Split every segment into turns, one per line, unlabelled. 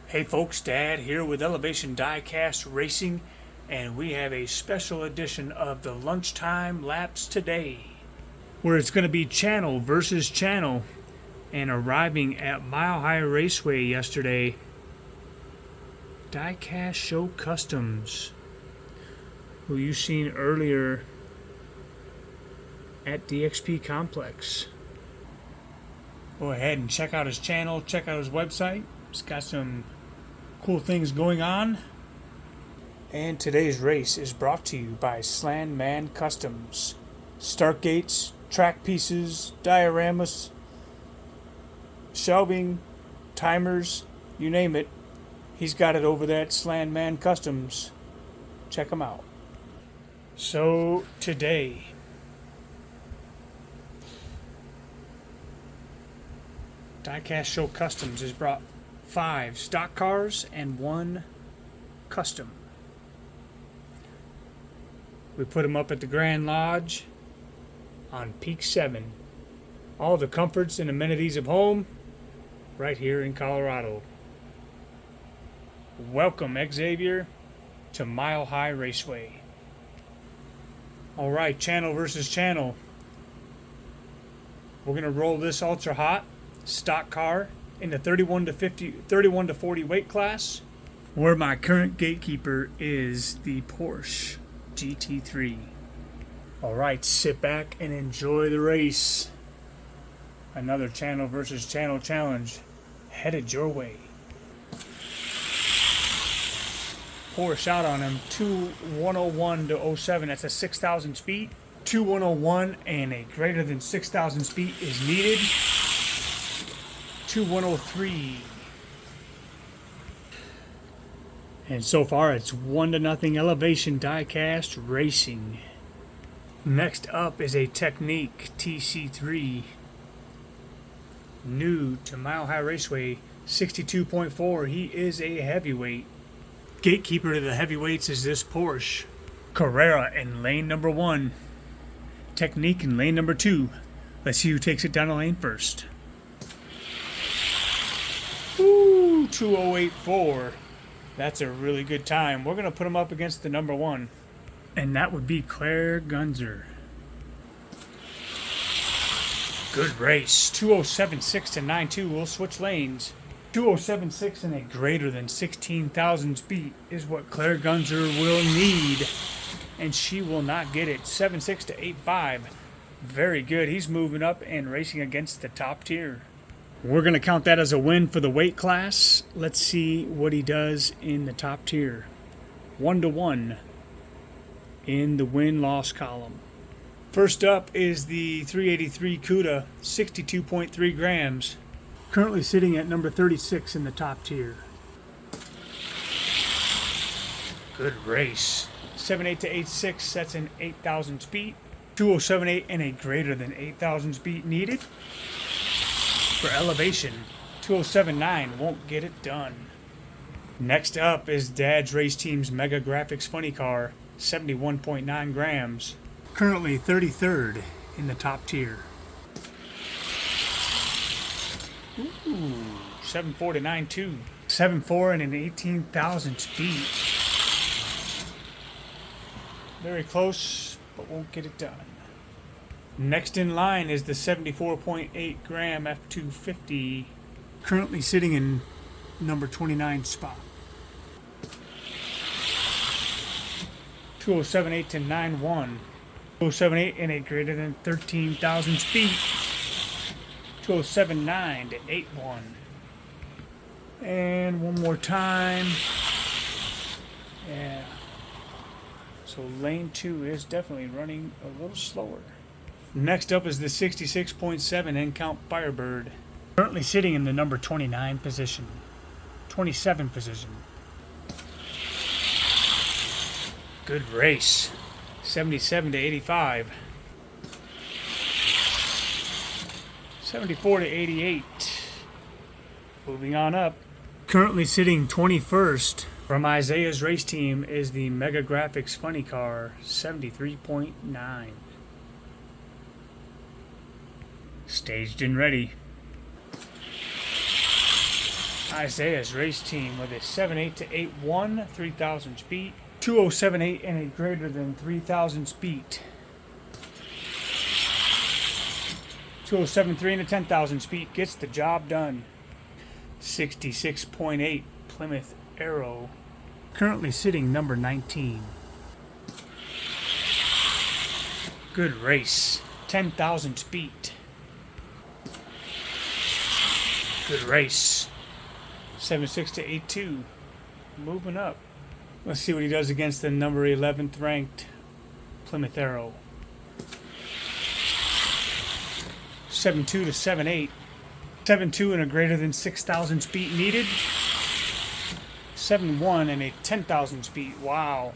Hey folks, Dad here with Elevation Diecast Racing, and we have a special edition of the Lunchtime Laps today, where it's going to be channel versus channel. And arriving at Mile High Raceway yesterday, Diecast Show Customs, who you seen earlier at DXP Complex. Go ahead and check out his channel, check out his website. It's got some cool things going on. And today's race is brought to you by Slandman Customs. Start gates, track pieces, dioramas, shelving, timers, you name it. He's got it over there at Slandman Customs. Check him out. So today, Diecast Show Customs has brought 5 stock cars and 1 custom. We put them up at the Grand Lodge on Peak 7. All the comforts and amenities of home right here in Colorado. Welcome, Xavier, to Mile High Raceway. All right, channel versus channel. We're going to roll this ultra hot stock car in the 31 to 40 weight class, where my current gatekeeper is the Porsche GT3. All right, sit back and enjoy the race. Another channel versus channel challenge headed your way. Porsche out on him, 2101 to 07. That's a 6,000 speed. 2101 and a greater than 6,000 speed is needed. 2103. And so far it's 1-0 Elevation Diecast Racing. Next up is a Technique TC3. New to Mile High Raceway, 62.4. He is a heavyweight. Gatekeeper to the heavyweights is this Porsche. Carrera in lane number 1. Technique in lane number 2. Let's see who takes it down the lane first. Ooh, 2084. That's a really good time. We're going to put him up against the number 1. And that would be Claire Gunzer. Good race. 2076 to 92. We'll switch lanes. 2076 and a greater than 16,000 speed is what Claire Gunzer will need. And she will not get it. 76 to 85. Very good. He's moving up and racing against the top tier. We're going to count that as a win for the weight class. Let's see what he does in the top tier. 1-1 in the win-loss column. First up is the 383 CUDA, 62.3 grams. Currently sitting at number 36 in the top tier. Good race. 78 to 86, that's an 8,000 speed. 2078 and a greater than 8,000 speed needed. For Elevation, 2079 won't get it done. Next up is Dad's Race Team's Mega Graphics Funny Car, 71.9 grams. Currently 33rd in the top tier. Ooh, 74 to 92. 74 and an 18,000 speed. Very close, but won't get it done. Next in line is the 74.8 gram F250, currently sitting in number 29 spot. 2078 to 91. 2078 and a greater than 13,000 speed. 2079 to 81. And one more time. Yeah. So lane 2 is definitely running a little slower. Next up is the 66.7 N-Count Firebird, currently sitting in the number 29 position, 27 position. Good race. 77 to 85. 74 to 88. Moving on up. Currently sitting 21st from Isaiah's race team is the Mega Graphics Funny Car, 73.9. Staged and ready. Isaiah's race team with a 7.8 to 8.1, 3,000 speed. 207.8 and a greater than 3,000 speed. 207.3 and a 10,000 speed gets the job done. 66.8 Plymouth Arrow. Currently sitting number 19. Good race. 10,000 speed. Good race. 7.6 to 8.2. Moving up. Let's see what he does against the number 11th ranked Plymouth Arrow. 7.2 to 7.8. 7.2 and a greater than 6,000 speed needed. 7.1 and a 10,000 speed. Wow.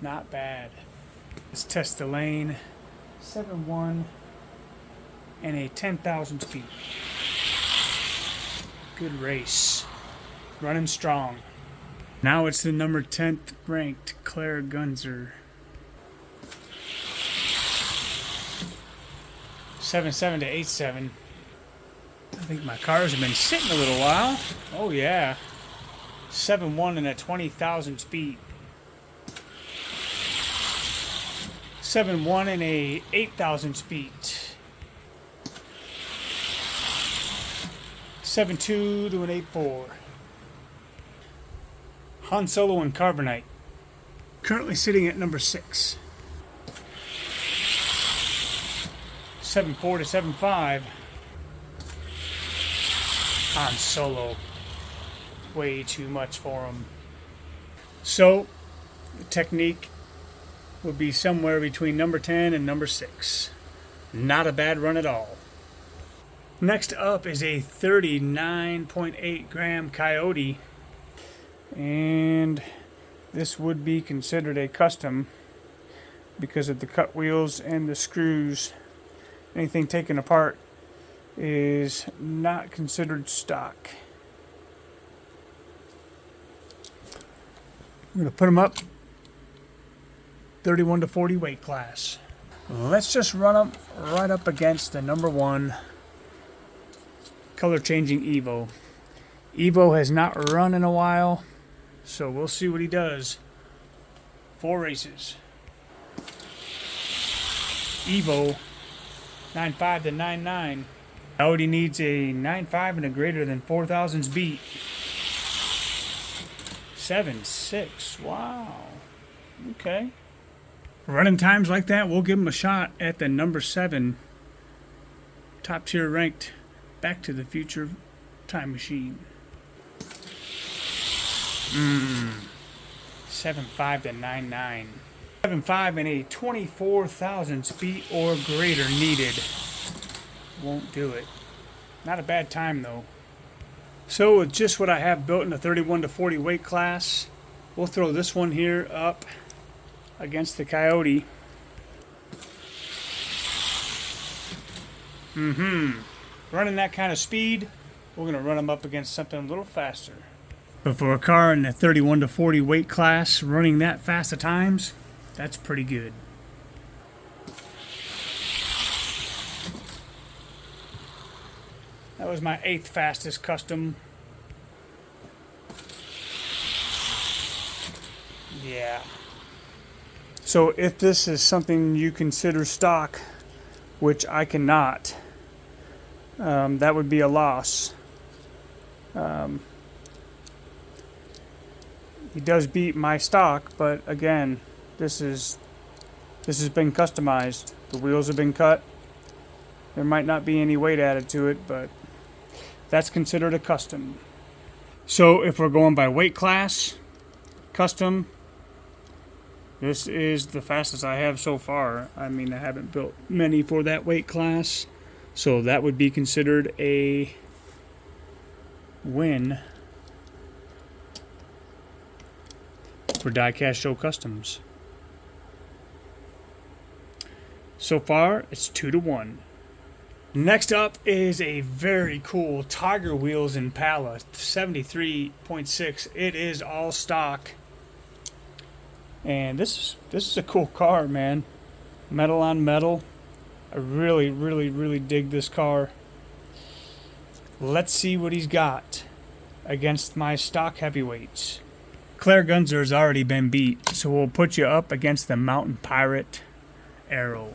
Not bad. Let's test the lane. 7.1 and a 10,000 speed. Good race. Running strong. Now it's the number 10th ranked Claire Gunzer. 7.7 to 8.7. I think my cars have been sitting a little while. Oh yeah. 7.1 and a 20,000 speed. 7.1 and a 8,000 speed. 7.2 to an 8.4. Han Solo and Carbonite. Currently sitting at number 6. 7.4 to 7.5. Han Solo. Way too much for him. So, the technique would be somewhere between number 10 and number 6. Not a bad run at all. Next up is a 39.8 gram Coyote. And this would be considered a custom because of the cut wheels and the screws. Anything taken apart is not considered stock. I'm going to put them up 31 to 40 weight class. Let's just run them right up against the number 1 color changing Evo. Evo has not run in a while, so we'll see what he does. 4 races. Evo 9.5 to 9.9. Coyote needs a 9.5 and a greater than 4,000 beat. 7.6. Wow. Okay. Running times like that, we'll give him a shot at the number 7 top tier ranked Back to the Future time machine. 7.5 to 9.9. 7.5 and a 24,000 speed or greater needed. Won't do it. Not a bad time though. So with just what I have built in the 31 to 40 weight class, we'll throw this one here up against the Coyote. Running that kind of speed, we're going to run them up against something a little faster. But for a car in the 31 to 40 weight class, running that fast at times, that's pretty good. That was my 8th fastest custom. Yeah. So if this is something you consider stock, which I cannot, that would be a loss. He does beat my stock, but again, this has been customized. The wheels have been cut. There might not be any weight added to it, but that's considered a custom. So if we're going by weight class, custom, this is the fastest I have so far. I mean, I haven't built many for that weight class, so that would be considered a win for Die-Cast Show Customs. So far, it's 2 to 1. Next up is a very cool Tiger Wheels Impala 73.6. It is all stock. And this is a cool car, man. Metal on metal. I really dig this car. Let's see what he's got. against my stock heavyweights. Claire Gunzer has already been beat, so we'll put you up against the Mountain Pirate Arrow.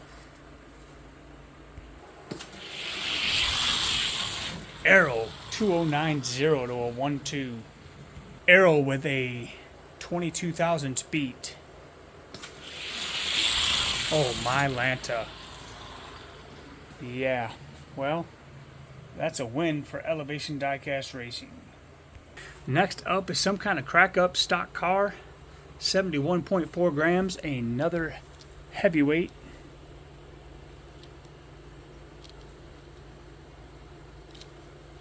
Arrow 2090 to a 1-2. Arrow with a 22,000 beat. Oh, my Lanta. Yeah, well, that's a win for Elevation Diecast Racing. Next up is some kind of crack-up stock car. 71.4 grams, another heavyweight.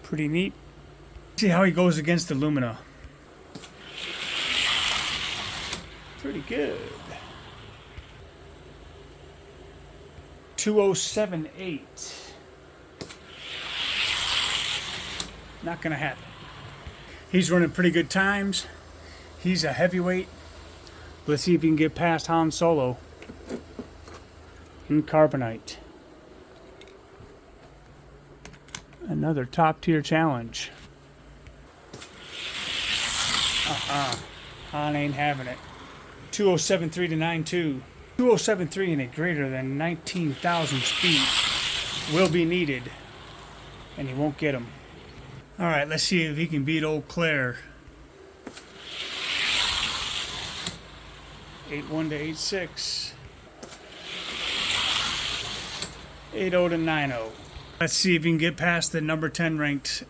Pretty neat. See how he goes against the Lumina. Pretty good. 2078. Not gonna happen. He's running pretty good times. He's a heavyweight. Let's see if he can get past Han Solo in carbonite. Another top tier challenge. Han ain't having it. 2073 to 92. 2073 and a greater than 19,000 speed will be needed, and he won't get them. All right, let's see if he can beat old Claire. 81 to 86. 80 to 90. Let's see if he can get past the number 10 ranked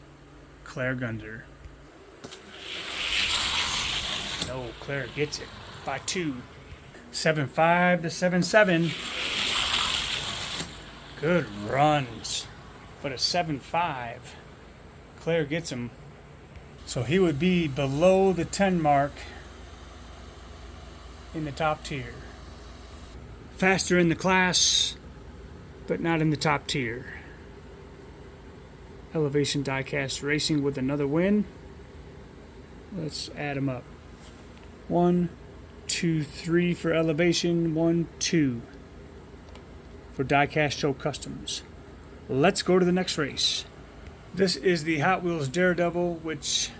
Claire Gunzer. No, Claire gets it by 2. 75 to 77. Good runs. But a 7-5. Claire gets him. So he would be below the 10 mark in the top tier. Faster in the class, but not in the top tier. Elevation Diecast Racing with another win. Let's add them up. 1, 2, 3 for Elevation. 1, 2 for Diecast Show Customs. Let's go to the next race. This is the Hot Wheels Daredevil, which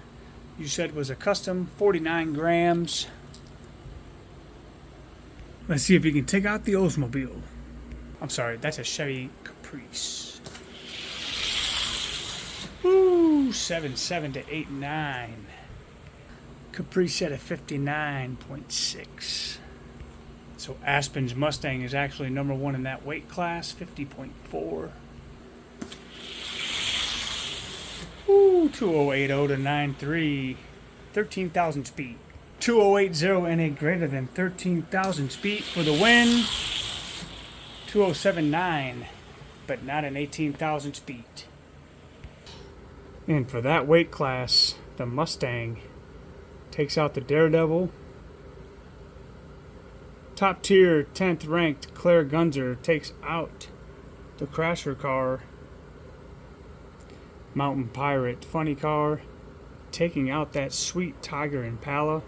you said was a custom, 49 grams. Let's see if we can take out the Oldsmobile. I'm sorry, that's a Chevy Caprice. Woo, 7.7 to 8.9. Caprice at a 59.6. So Aspen's Mustang is actually number 1 in that weight class, 50.4. Ooh, 2080 to 93, 13,000 speed. 2080 and a greater than 13,000 speed for the win. 2079, but not an 18,000 speed. And for that weight class, the Mustang takes out the Daredevil. Top tier 10th ranked Claire Gunzer takes out the Crasher car. Mountain Pirate funny car taking out that sweet Tiger Impala.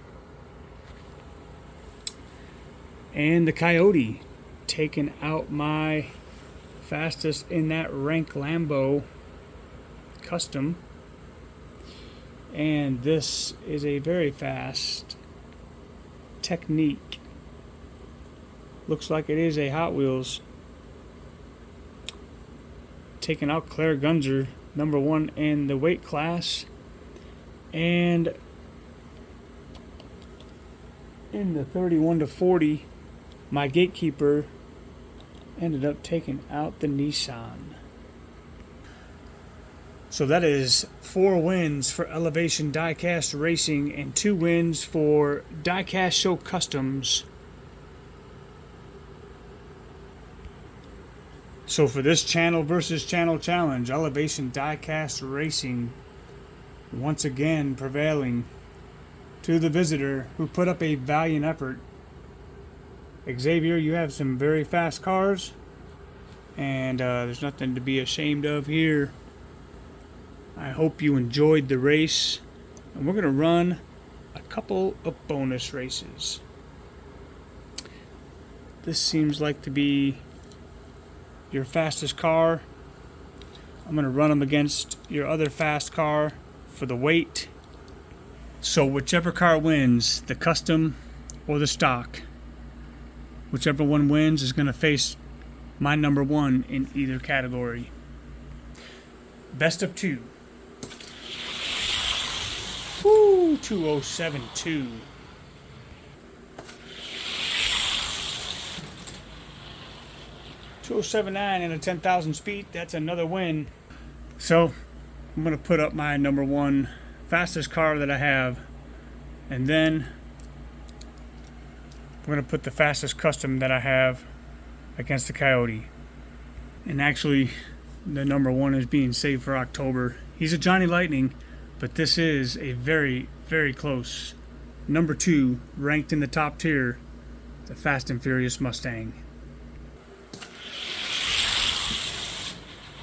And the Coyote taking out my fastest in that rank Lambo custom. And this is a very fast Technique. Looks like it is a Hot Wheels. Taking out Claire Gunzer, number 1 in the weight class. And in the 31 to 40, my Gatekeeper ended up taking out the Nissan. So that is 4 wins for Elevation Diecast Racing and 2 wins for Diecast Show Customs. So for this channel versus channel challenge, Elevation Diecast Racing once again prevailing to the visitor who put up a valiant effort. Xavier, you have some very fast cars, and there's nothing to be ashamed of here. I hope you enjoyed the race, and we're going to run a couple of bonus races. This seems like to be your fastest car. I'm going to run them against your other fast car for the weight. So whichever car wins, the custom or the stock, whichever one wins is going to face my number one in either category. Best of two. Woo, 2072. .207.9 and a 10,000 speed. That's another win. So I'm going to put up my number one fastest car that I have, and then we're going to put the fastest custom that I have against the Coyote. And actually, the number one is being saved for October. He's a Johnny Lightning, but this is a very, very close number two, ranked in the top tier, the Fast and Furious Mustang.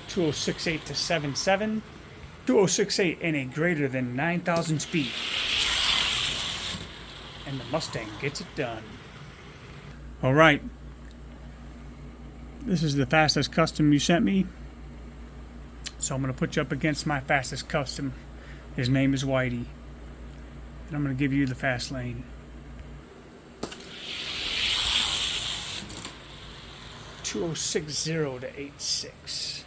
2068 to 77. 2068 and a greater than 9,000 speed. And the Mustang gets it done. All right. This is the fastest custom you sent me. So I'm going to put you up against my fastest custom. His name is Whitey. And I'm going to give you the fast lane. 2060 to 86.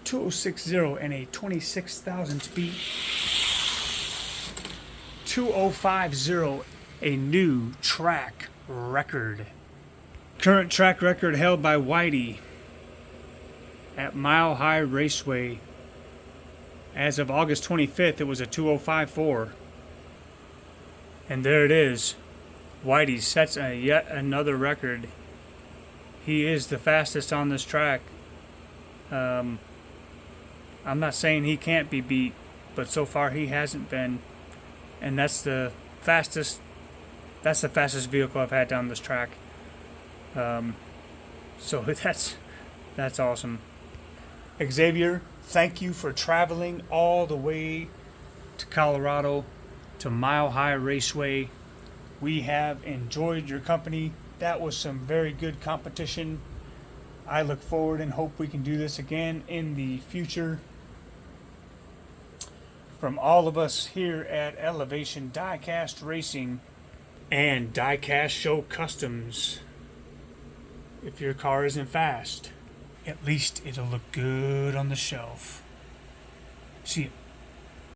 2060 and a 26,000 speed. 2050, a new track record. Current track record held by Whitey at Mile High Raceway. As of August 25th, it was a 2054. And there it is. Whitey sets yet another record. He is the fastest on this track. I'm not saying he can't be beat, but so far he hasn't been. And that's the fastest vehicle I've had down this track. So that's awesome. Xavier, thank you for traveling all the way to Colorado to Mile High Raceway. We have enjoyed your company. That was some very good competition. I look forward and hope we can do this again in the future. From all of us here at Elevation Diecast Racing and Diecast Show Customs, if your car isn't fast, at least it'll look good on the shelf. See you.